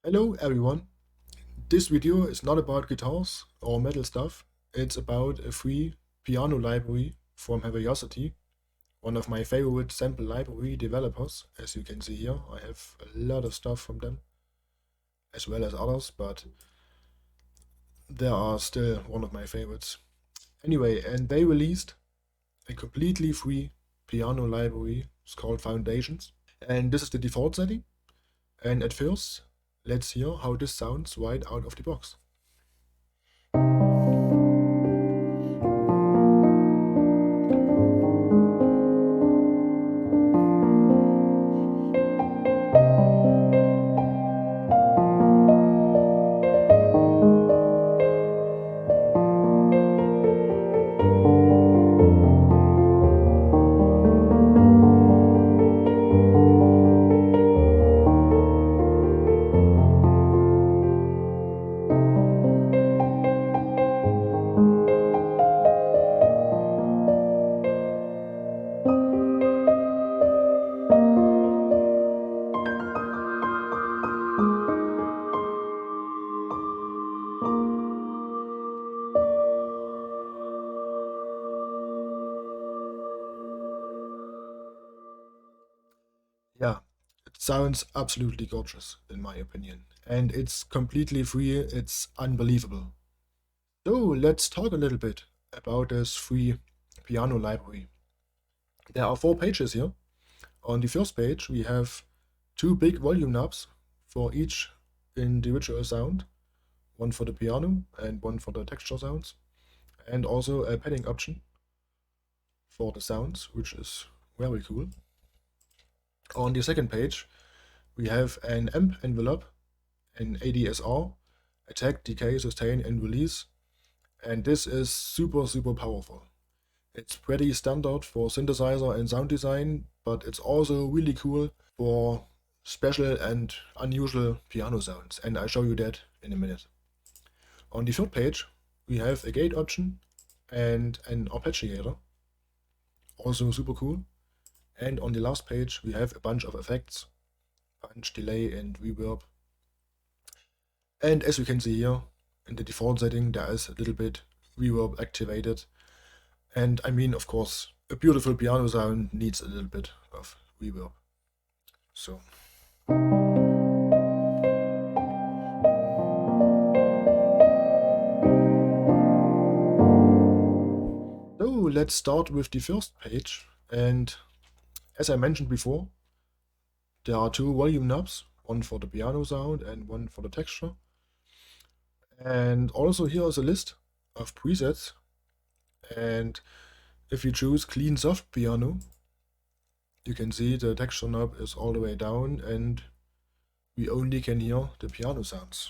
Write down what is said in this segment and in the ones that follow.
Hello everyone, this video is not about guitars or metal stuff, it's about a free piano library from Heavyocity, one of my favorite sample library developers. As you can see here, I have a lot of stuff from them, as well as others, but they are still one of my favorites. Anyway, and they released a completely free piano library, it's called Foundations, and this is the default setting, and at first, let's hear how this sounds right out of the box. Yeah, it sounds absolutely gorgeous, in my opinion. And it's completely free, it's unbelievable. So let's talk a little bit about this free piano library. There are 4 pages here. On the first page, we have 2 big volume knobs for each individual sound, one for the piano and one for the texture sounds, and also a padding option for the sounds, which is very cool. On the second page, we have an amp envelope, an ADSR, attack, decay, sustain, and release, and this is super powerful. It's pretty standard for synthesizer and sound design, but it's also really cool for special and unusual piano sounds, and I'll show you that in a minute. On the third page, we have a gate option and an arpeggiator, also super cool. And on the last page, we have a bunch of effects, punch, delay, and reverb. And as you can see here, in the default setting, there is a little bit reverb activated. And I mean, of course, a beautiful piano sound needs a little bit of reverb. So. So let's start with the first page. And as I mentioned before, there are 2 volume knobs, one for the piano sound and one for the texture. And also here is a list of presets. And if you choose clean soft piano, you can see the texture knob is all the way down and we only can hear the piano sounds.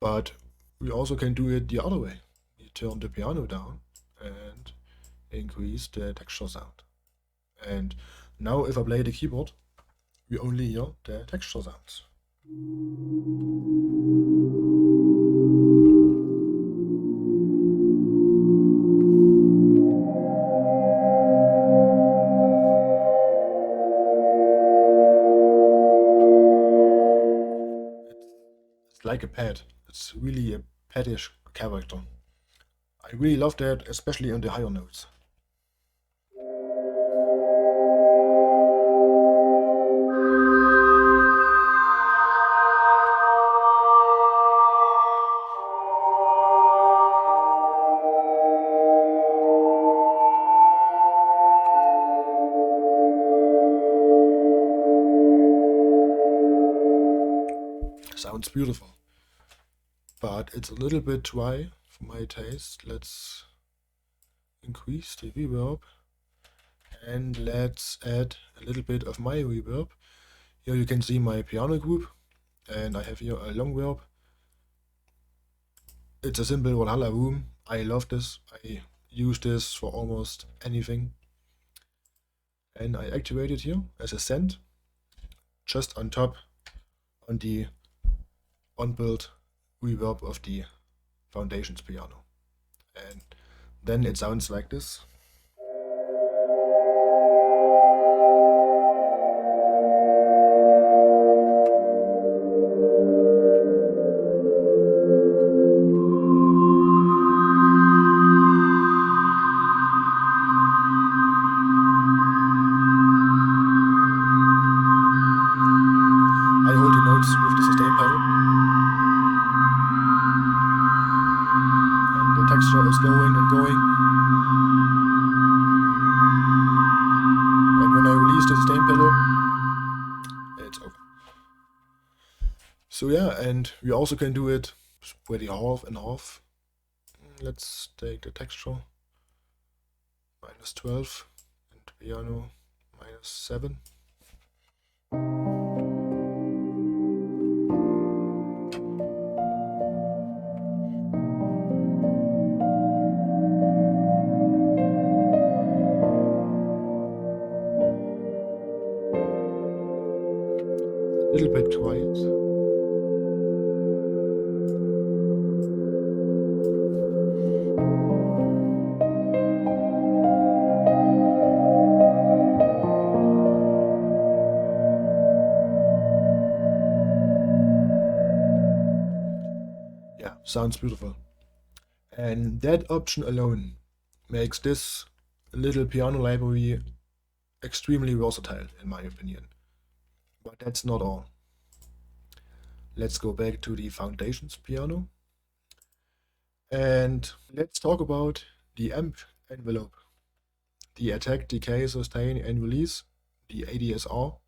But we also can do it the other way. You turn the piano down and increase the texture sound. And now if I play the keyboard, we only hear the texture sounds. It's like a pad. It's really a paddish character. I really love that, especially on the higher notes. Sounds beautiful, but it's a little bit dry for my taste. Let's increase the reverb and let's add a little bit of my reverb. Here you can see my piano group and I have here a long verb. It's a simple Valhalla room. I love this. I use this for almost anything. And I activate it here as a send, just on top on the on-built reverb of the foundations piano. And then it sounds like this. I hold the notes with the sustain pedal. And the texture is going and going. And when I release the sustain pedal, it's over. So yeah, and we also can do it pretty half and half. Let's take the texture, -12, and piano, -7. A little bit quiet. Yeah, sounds beautiful. And that option alone makes this little piano library extremely versatile, in my opinion. But that's not all. Let's go back to the foundations piano. And let's talk about the amp envelope. The attack, decay, sustain, and release, the ADSR.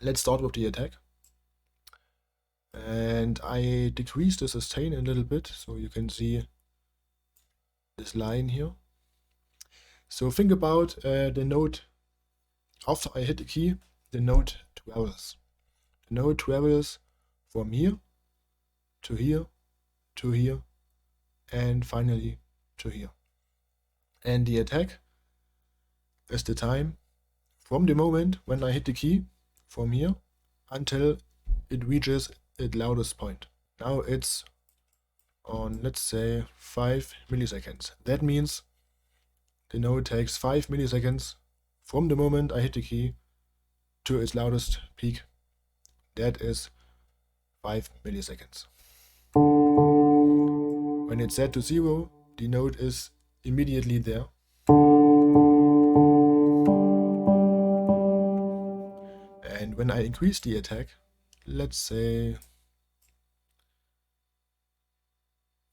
Let's start with the attack. And I decrease the sustain a little bit, so you can see this line here. So think about the note. After I hit the key, the note travels. The note travels from here to here to here and finally to here. And the attack is the time from the moment when I hit the key from here until it reaches its loudest point. Now it's on, let's say, 5 milliseconds. That means the note takes 5 milliseconds from the moment I hit the key to its loudest peak. That is 5 milliseconds. When it's set to 0, the note is immediately there. And when I increase the attack, let's say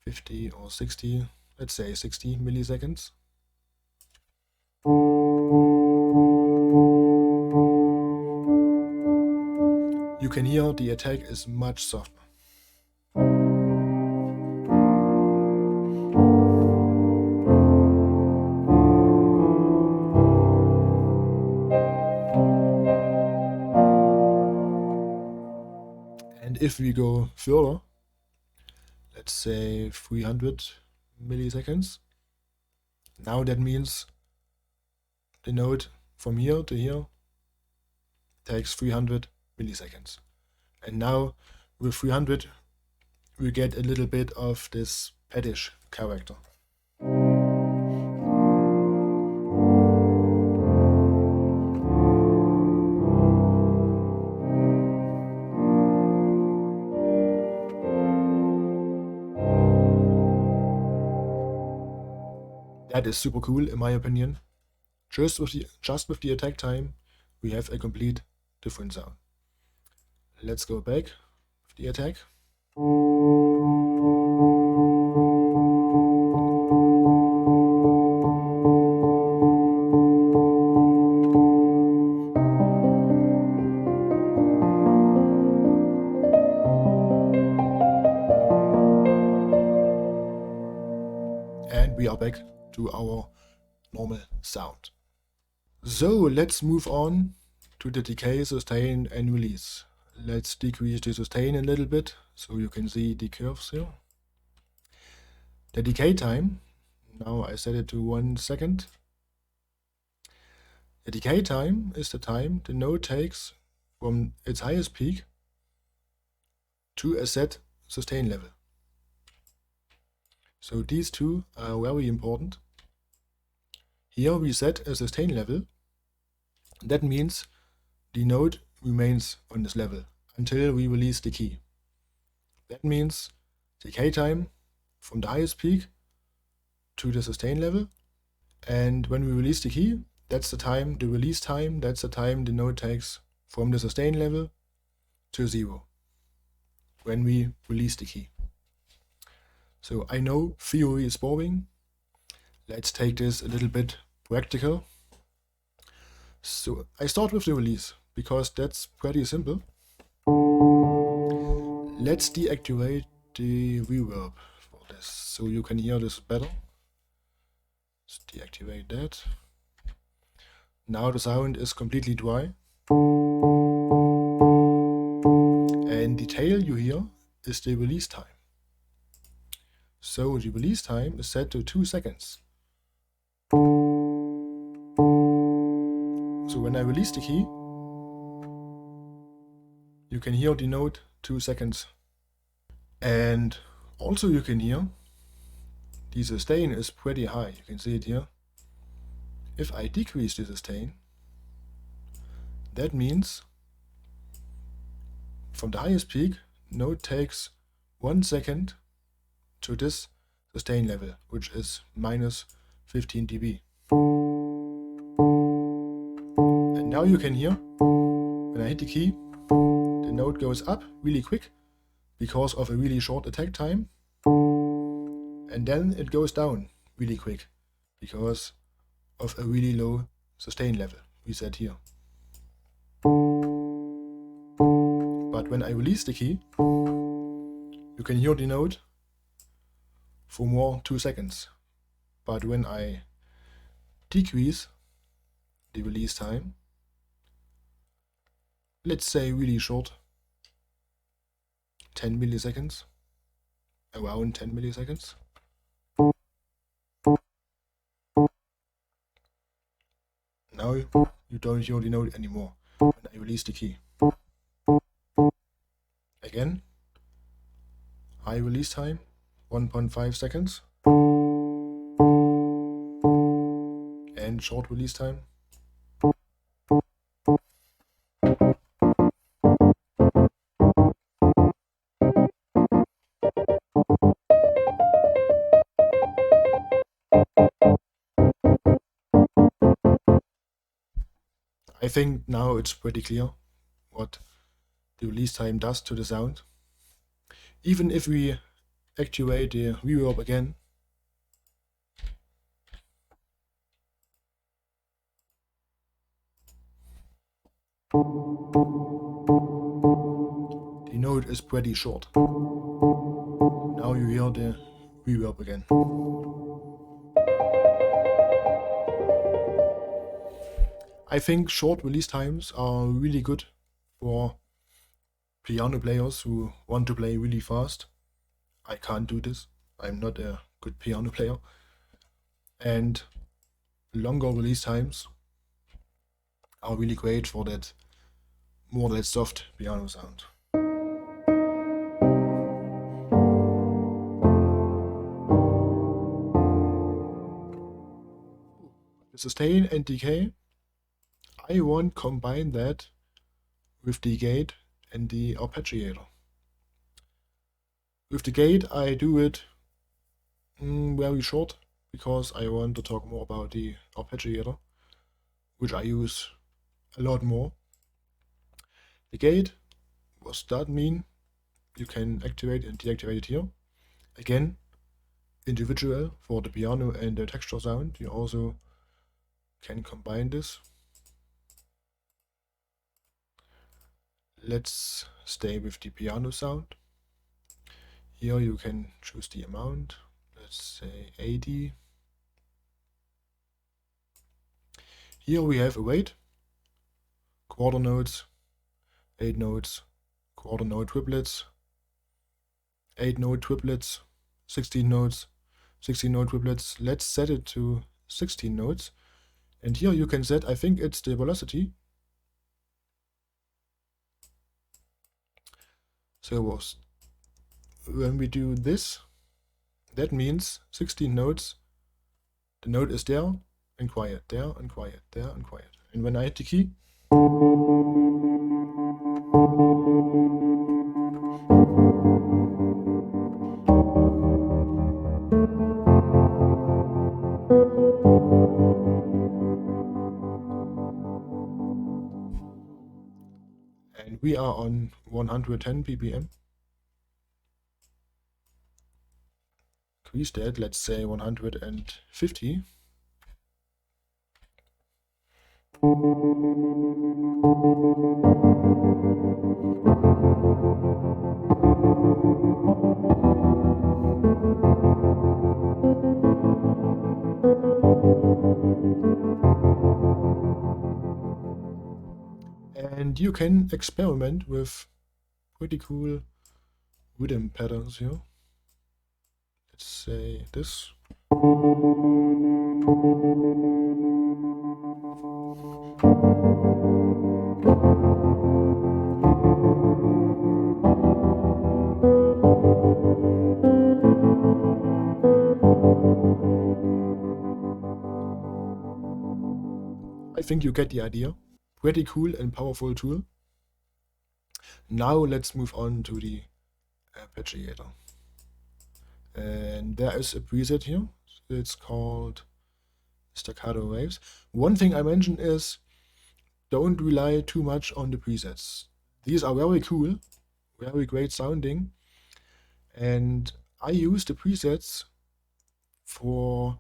50 or 60, let's say 60 milliseconds. You can hear the attack is much softer. And if we go further, let's say 300 milliseconds, now that means the note from here to here takes 300 milliseconds. And now with 300 we get a little bit of this paddish character. That is super cool in my opinion. Just with the attack time, we have a complete different sound. Let's go back with the attack. And we are back to our normal sound. So let's move on to the decay, sustain, and release. Let's decrease the sustain a little bit so you can see the curves here. The decay time, now I set it to 1 second. The decay time is the time the note takes from its highest peak to a set sustain level. So these two are very important. Here we set a sustain level. That means the note remains on this level until we release the key. That means decay time from the highest peak to the sustain level. And when we release the key, that's the time, the release time, that's the time the note takes from the sustain level to 0 when we release the key. So I know theory is boring. Let's take this a little bit practical. So I start with the release because that's pretty simple. Let's deactivate the reverb for this so you can hear this better. Let's deactivate that. Now the sound is completely dry. And the tail you hear is the release time. So the release time is set to 2 seconds. So when I release the key, you can hear the note 2 seconds. And also you can hear the sustain is pretty high. You can see it here. If I decrease the sustain, that means from the highest peak, note takes 1 second to this sustain level, which is minus 15 dB. And now you can hear, when I hit the key, the note goes up really quick because of a really short attack time, and then it goes down really quick because of a really low sustain level we set here. But when I release the key, you can hear the note for more 2 seconds. But when I decrease the release time, let's say really short, 10 milliseconds, around 10 milliseconds. Now you don't hear the note anymore when I release the key. Again, high release time, 1.5 seconds. And short release time. I think now it's pretty clear what the release time does to the sound. Even if we activate the reverb again, the note is pretty short. Now you hear the reverb again. I think short release times are really good for piano players who want to play really fast. I can't do this. I'm not a good piano player. And longer release times are really great for that more that soft piano sound. The sustain and decay, I won't combine that with the gate and the arpeggiator. With the gate I do it very short because I want to talk more about the arpeggiator, which I use a lot more. The gate, what that mean? You can activate and deactivate it here. Again, individual for the piano and the texture sound. You also can combine this. Let's stay with the piano sound. Here you can choose the amount. Let's say 80. Here we have a weight, quarter notes, 8 notes, quarter note triplets, 8 note triplets, 16 notes, 16 note triplets. Let's set it to 16 notes. And here you can set, I think it's the velocity. So when we do this, That means 16 notes. The note is there and quiet, there and quiet, there and quiet. And when I hit the key, and we are on 110 ppm. Increase that, let's say 150. And you can experiment with pretty cool rhythm patterns here. Let's say this. I think you get the idea. Pretty cool and powerful tool. Now let's move on to the Arpeggiator. And there is a preset here. It's called Staccato Waves. One thing I mentioned is don't rely too much on the presets. These are very cool, very great sounding, and I use the presets for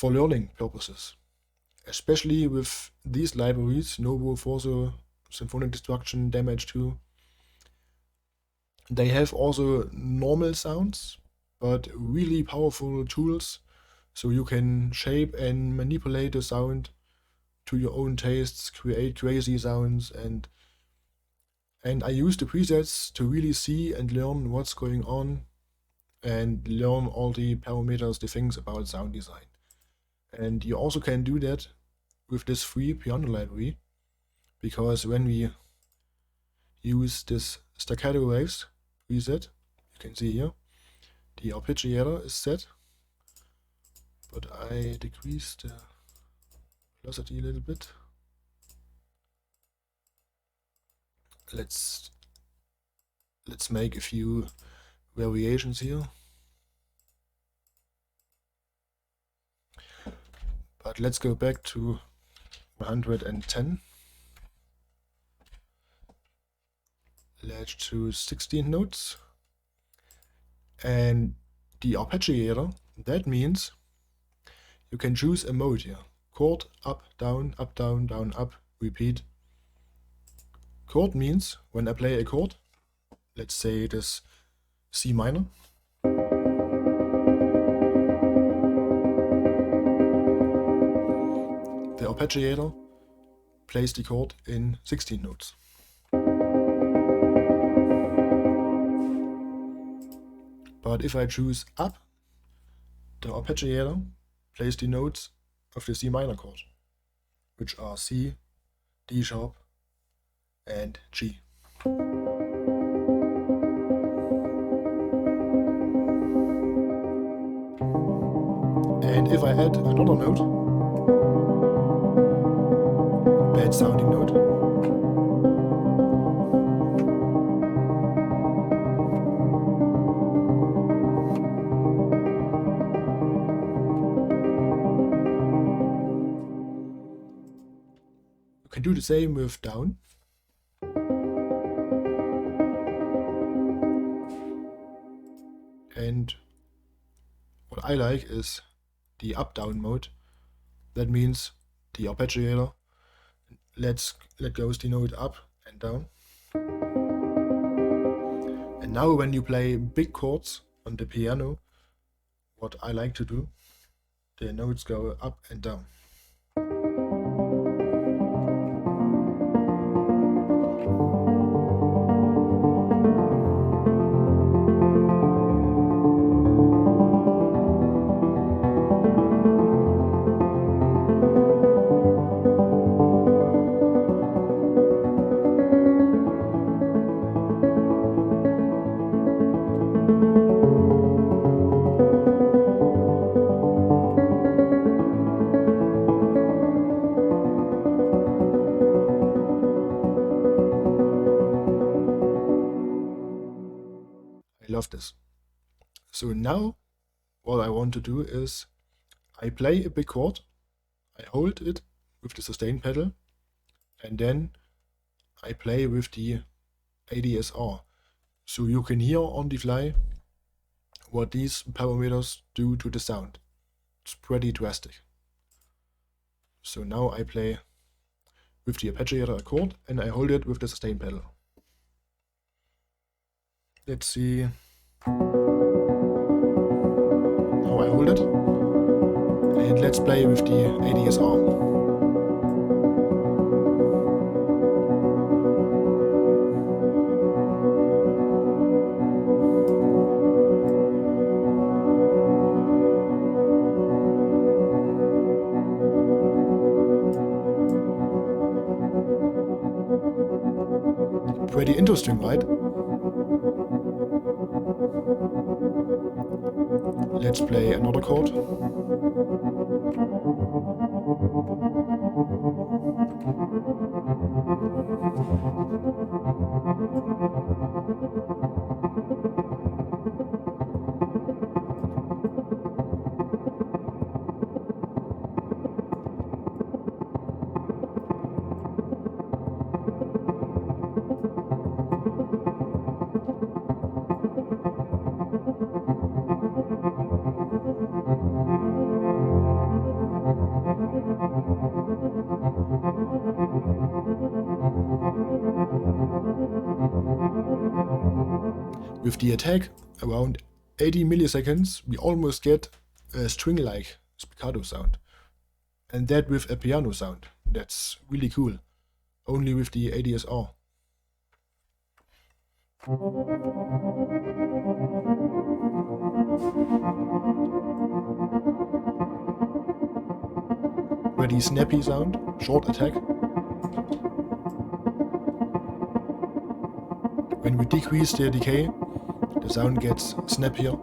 learning purposes, especially with these libraries, Novo, Forzo, Symphonic Destruction, Damage 2. They have also normal sounds, but really powerful tools, so you can shape and manipulate the sound to your own tastes, create crazy sounds, and I use the presets to really see and learn what's going on and learn all the parameters, the things about sound design. And you also can do that with this free piano library, because when we use this Staccato Waves preset, you can see here, the Arpeggiator is set, but I decrease the velocity a little bit. Let's make a few variations here. But let's go back to 110. Let's choose 16 notes. And the Arpeggiator, that means you can choose a mode here. Chord, up, down, down, up, repeat. Chord means when I play a chord, let's say it is C minor, the Arpeggiator plays the chord in 16 notes. But if I choose up, the Arpeggiator plays the notes of the C minor chord, which are C, D sharp, and G. And if I add another note, bad sounding note, you can do the same with down. And what I like is the up-down mode. That means the Arpeggiator let goes the note up and down. And now when you play big chords on the piano, what I like to do, the notes go up and down. love this. So now what I want to do is I play a big chord, I hold it with the sustain pedal, and then I play with the ADSR. So you can hear on the fly what these parameters do to the sound. It's pretty drastic. So now I play with the Arpeggiator a chord and I hold it with the sustain pedal. Let's see how I hold it. And let's play with the ADSR. Pretty interesting, right? Let's play another chord. With the attack around 80 milliseconds, we almost get a string-like spiccato sound. And that with a piano sound. That's really cool. Only with the ADSR. Pretty snappy sound, short attack. When we decrease the decay, the sound gets snappier.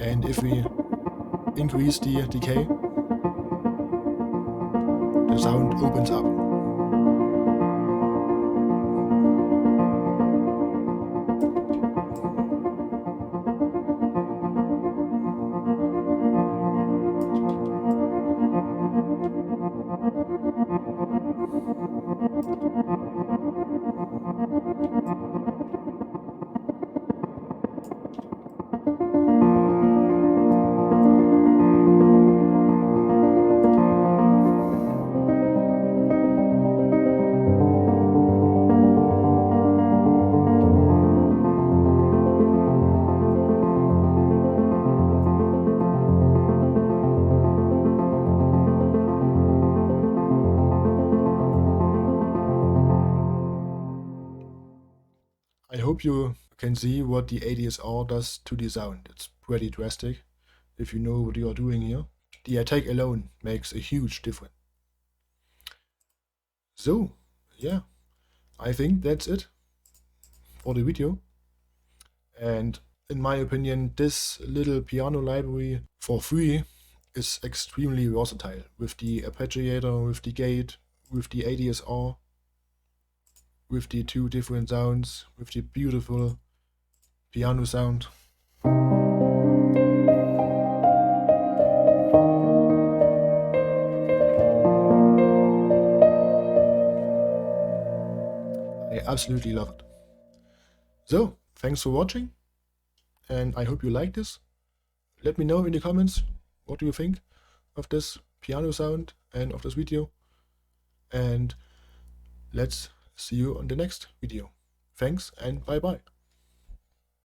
And if we increase the decay, the sound opens up. I hope you can see what the ADSR does to the sound. It's pretty drastic if you know what you are doing here. The attack alone makes a huge difference. So, yeah, I think that's it for the video. And in my opinion, this little piano library for free is extremely versatile with the Arpeggiator, with the gate, with the ADSR, with the two different sounds, with the beautiful piano sound. I absolutely love it. So, thanks for watching, and I hope you like this. Let me know in the comments what do you think of this piano sound and of this video, and let's see you on the next video. Thanks and bye bye.